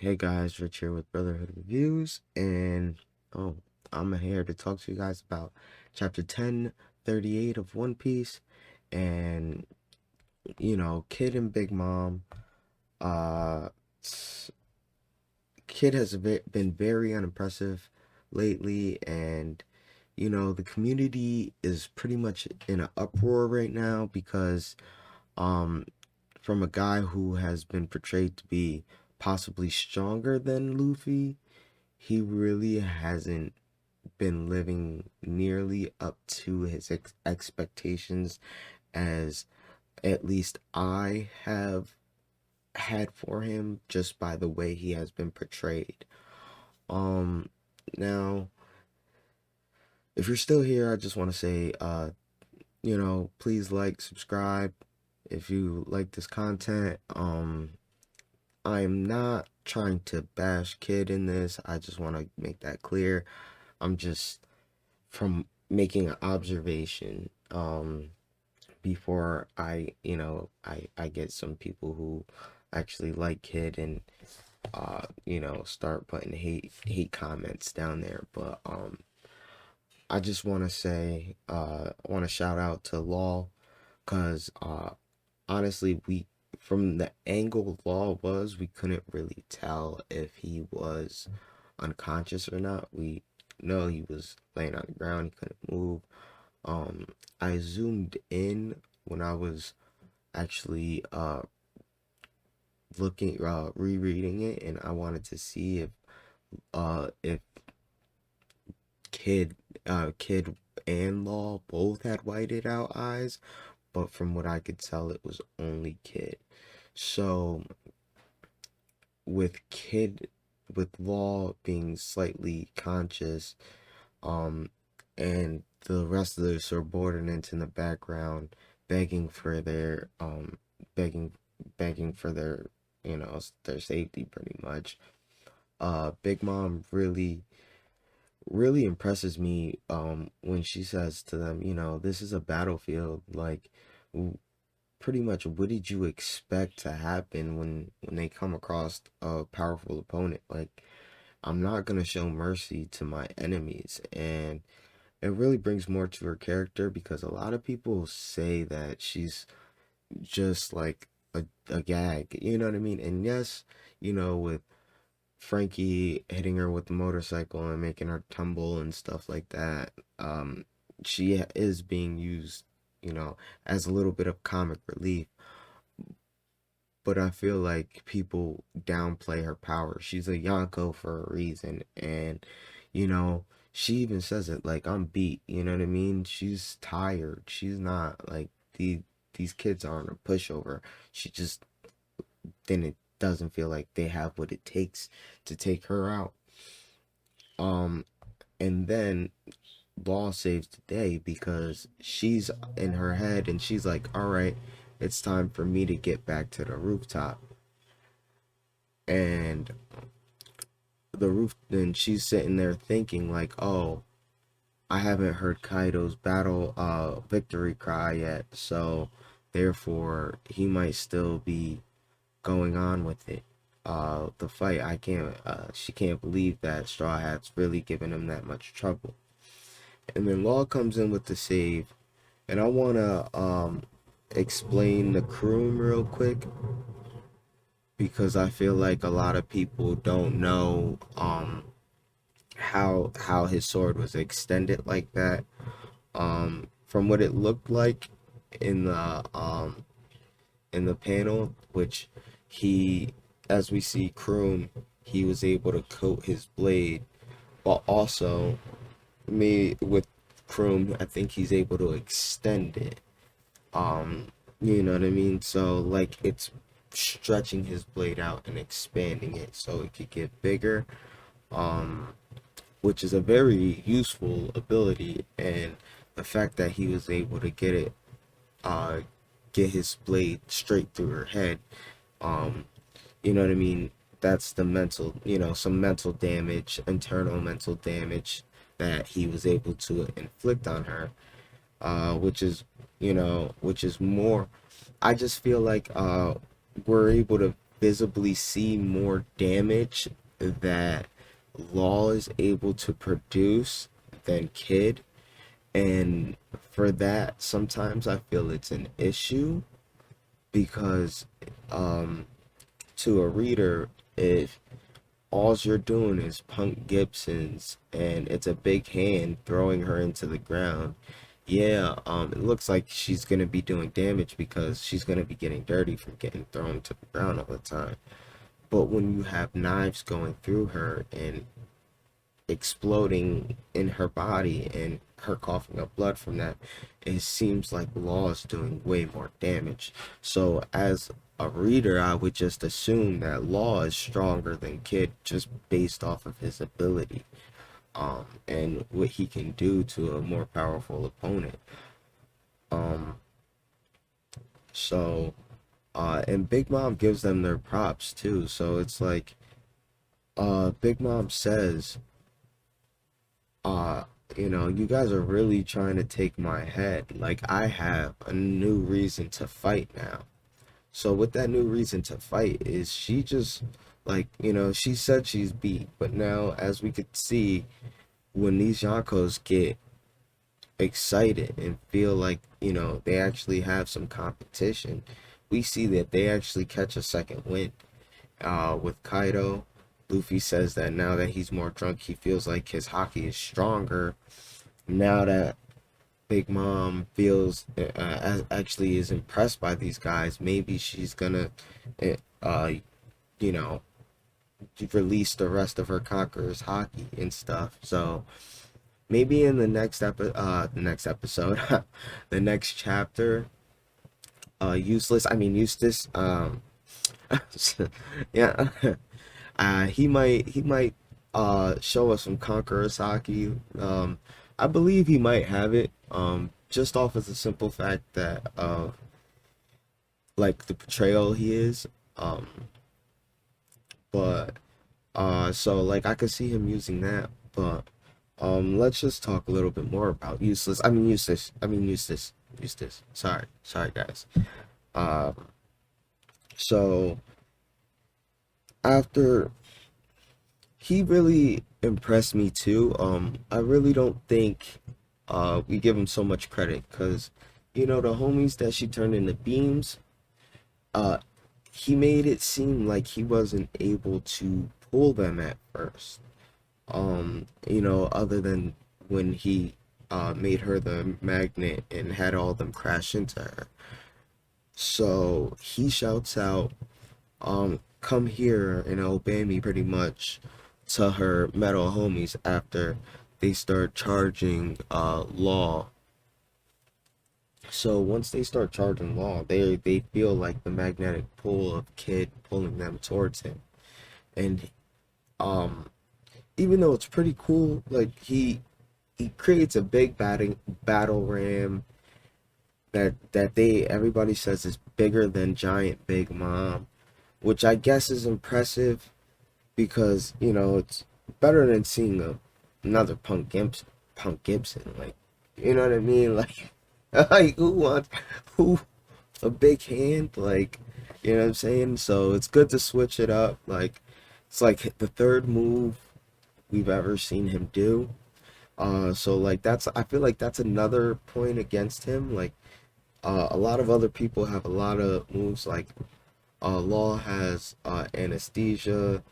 Hey guys, Rich here with Brotherhood Reviews, and oh, I'm here to talk to you guys about chapter 1038 of One Piece, and Kid and Big Mom. Uh, Kid has been very unimpressive lately, and the community is pretty much in an uproar right now because um, from a guy who has been portrayed to be possibly stronger than Luffy, he really hasn't been living nearly up to his expectations, as at least I have had for him, just by the way he has been portrayed. Um Now, if you're still here, I just want to say, please like, subscribe if you like this content. I'm not trying to bash Kid in this. I just want to make that clear. I'm just from making an observation before I get some people who actually like Kid and start putting hate comments down there. But I just want to say, I want to shout out to Law, because honestly, we from the angle Law was, we couldn't really tell if he was unconscious or not. We know he was laying on the ground, he couldn't move. um I zoomed in when I was actually looking rereading it, and I wanted to see if Kid and Law both had whited out eyes, but from what I could tell, it was only Kid. So with Kid, with Law being slightly conscious, um and the rest of the subordinates in the background begging for their begging begging for their their safety, pretty much. Big Mom really impresses me when she says to them, this is a battlefield. Like, pretty much, what did you expect to happen when they come across a powerful opponent? Like, I'm not gonna show mercy to my enemies. And it really brings more to her character, because a lot of people say that she's just like a gag, you know what I mean? And yes, with Frankie hitting her with the motorcycle and making her tumble and stuff like that, she is being used, as a little bit of comic relief. But I feel like people downplay her power. She's a Yonko for a reason, and you know, she even says it, like, I'm beat. You know what I mean? She's tired. She's not like these kids aren't a pushover. She just then it doesn't feel like they have what it takes to take her out. Um, and then Law saves the day because she's in her head and she's like, all right, it's time for me to get back to the rooftop. And then she's sitting there thinking like, oh, I haven't heard Kaido's battle victory cry yet, so therefore he might still be going on with it. The fight, I can't she can't believe that Straw Hat's really giving him that much trouble. And then Law comes in with the save, and I wanna explain the Kroom real quick, because I feel like a lot of people don't know how his sword was extended like that. From what it looked like in the panel, which he, as we see Kroom, he was able to coat his blade, but also me with Kroom, I think he's able to extend it. You know what I mean? So like, it's stretching his blade out and expanding it so it could get bigger. Um, which is a very useful ability, and the fact that he was able to uh, get his blade straight through her head, um, you know what I mean? That's the mental, some mental damage, internal mental damage that he was able to inflict on her, which is more. I just feel like we're able to visibly see more damage that Law is able to produce than Kid. And for that, sometimes I feel it's an issue because um, to a reader, if all you're doing is Punk Gibson's and it's a big hand throwing her into the ground, yeah, it looks like she's gonna be doing damage because she's gonna be getting dirty from getting thrown to the ground all the time. But when you have knives going through her and exploding in her body and her coughing up blood from that, it seems like Law is doing way more damage. So as a reader, I would just assume that Law is stronger than Kid just based off of his ability, and what he can do to a more powerful opponent. Um, so, and Big Mom gives them their props too. So it's like, Big Mom says, uh, you guys are really trying to take my head. Like, I have a new reason to fight now. So with that new reason to fight is she just like, she said she's beat, but now as we could see, when these Yonkos get excited and feel like, they actually have some competition, we see that they actually catch a second wind. With Kaido, Luffy says that now that he's more drunk, he feels like his hockey is stronger. Now that Big Mom feels actually is impressed by these guys, maybe she's gonna, uh, uh, you know, release the rest of her Conqueror's hockey and stuff. So maybe in the next episode, the next chapter, Eustace, yeah, he might show us some Conqueror's hockey. I believe he might have it. Just off of the simple fact that like the portrayal he is. Um, but so like I could see him using that. But let's just talk a little bit more about Useless. Eustace. Sorry guys. Um, so after he really impressed me too. I really don't think we give him so much credit because the homies that she turned into beams. Uh, he made it seem like he wasn't able to pull them at first. Other than when he made her the magnet and had all them crash into her. So he shouts out, come here and obey me pretty much to her metal homies after they start charging Law. So once they start charging Law, they feel like the magnetic pull of Kid pulling them towards him. And um even though it's pretty cool, like he creates a big battle ram that they everybody says is bigger than giant Big Mom, which I guess is impressive because it's better than seeing another Punk Gibson, like you know what I mean, like like who wants who a big hand, like you know what I'm saying. So it's good to switch it up. Like it's like the third move we've ever seen him do. So like I feel like that's another point against him. Like a lot of other people have a lot of moves. Like Law has anesthesia,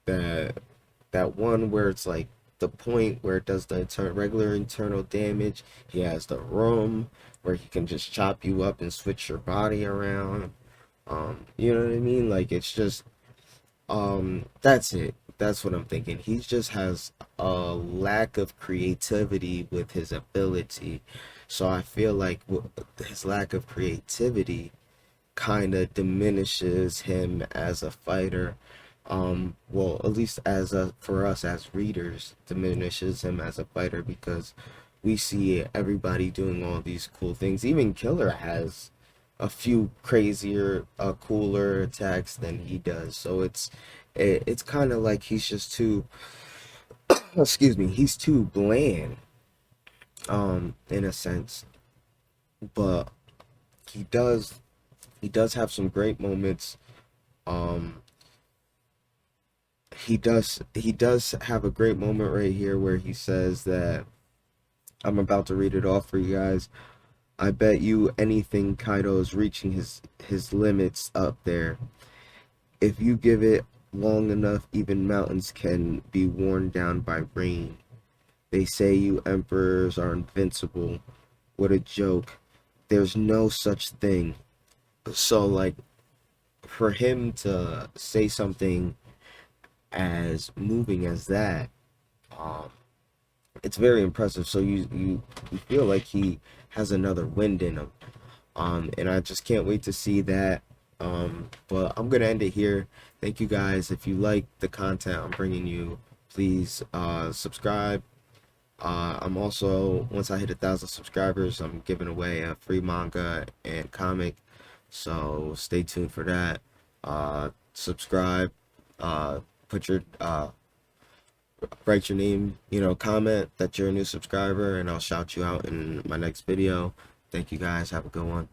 that that one where it's like the point where it does the regular internal damage. He has the room where he can just chop you up and switch your body around. You know what I mean? Like it's just that's it. That's what I'm thinking. He just has a lack of creativity with his ability. So I feel like his lack of creativity kind of diminishes him as a fighter. Well, at least for us as readers, diminishes him as a fighter because we see everybody doing all these cool things. Even Killer has a few crazier, cooler attacks than he does. So it's kind of like he's just too, excuse me, he's too bland, in a sense. But he does he does have some great moments. Um, he does have a great moment right here where he says that, I'm about to read it off for you guys. I bet you anything Kaido is reaching his limits up there. If you give it long enough, even mountains can be worn down by rain. They say you emperors are invincible. What a joke. There's no such thing. So, like, for him to say something as moving as that, um, it's very impressive. So you feel like he has another wind in him. And I just can't wait to see that. But I'm gonna end it here. Thank you guys. If you like the content I'm bringing you, please subscribe. I'm also, once I hit 1,000 subscribers, I'm giving away a free manga and comic, so stay tuned for that. Subscribe, put your write your name, comment that you're a new subscriber, and I'll shout you out in my next video. Thank you guys. Have a good one.